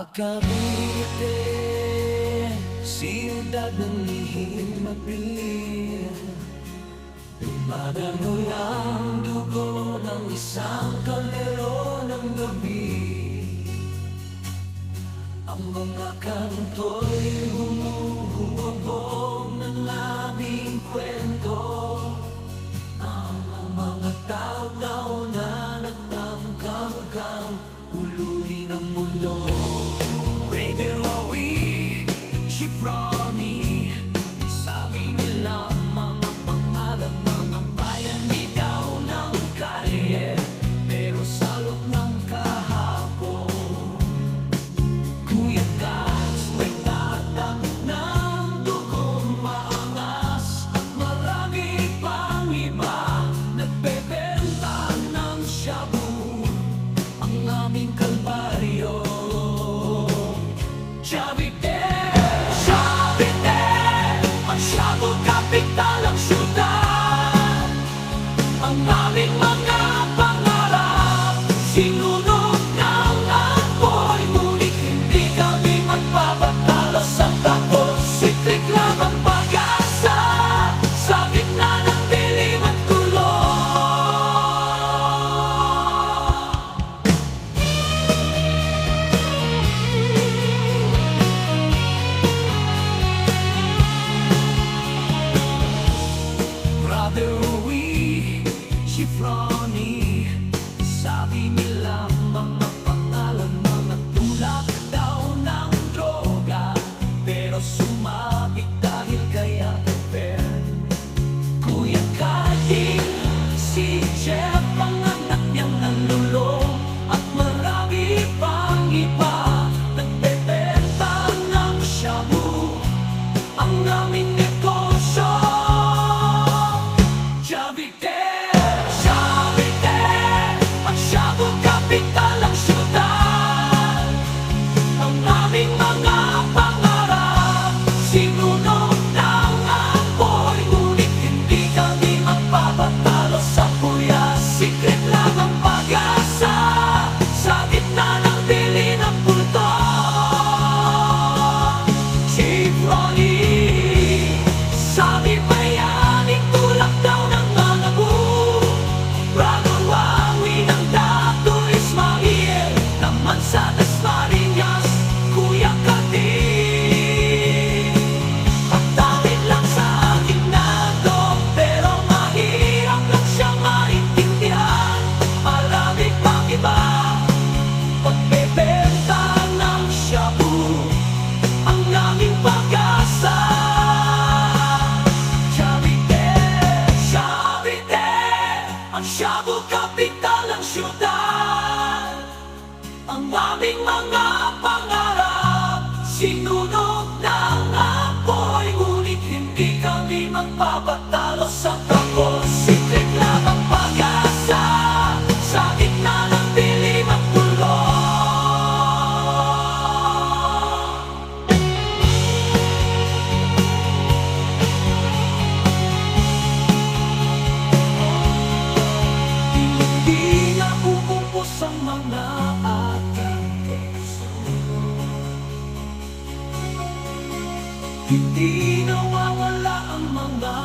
Cavite, siyudad ng lihim mapilin. Dumadaloy ang dugo ng isang kalero ng gabi. Ang mga kanto'y humuhubog ng aming kwento. Ang mga tao na nagtamkang uluhin ng mundo. Rederowi, Shifroni, sabi nila mga pangalan, mga bayan daw ng kalye, pero sa loob ng kahapon, Kuya Gats, may tatak ng dugong maangas, at marami pang iba nagbebenta ng shabu. Ang aming kalbaryo, Cavite, Cavite, ang shabu kapital ang syudad. Ang aming mga pangarap, sinunog ng apoy, ngunit hindi kami magpapatalo sa takot. Siklik lang ang pag-asa sa gitna ng dilim at gulo. Brotherly, Shifroni, sabi nila mga pangalan, mga tulak daw ng droga, pero sumabit dahil kay Ate Ben. Kuya Kading, si Jeff, ang anak niyang nanlulong, at marami pang iba nagbebenta ng shabu. Ang aming negosyo, Cavite, Cavite, ang shabu kapital ang syudad. Ang aming mga pangarap, sinunog ng apoy, ngunit hindi kami magpapatalo sa kuya. Sikret lang ang pag-asa sa gitna ng dilim ng bulto. Chief Ronnie, sabi bayaning tulak daw ng mga buo. Brother Wawi ng Dato Ismail, naman sa Dasmariñas, Kuya Kading. Pagtawid lang sa ating nado, pero mahirap lang siya maintindihan. Marami pang iba pagbebenta ng shabu. Ang aming pag-asa, Cavite, Cavite, ang shabu kapital ang syudad. Ang aming mga pangarap, sinunog ng apoy, ngunit hindi kami magpapatalo sa takot. Sikret lang ang pag-asa sa gitna ng dilim at gulo. Hindi na uupos ang mga ating puso. Hindi nawawala ang mga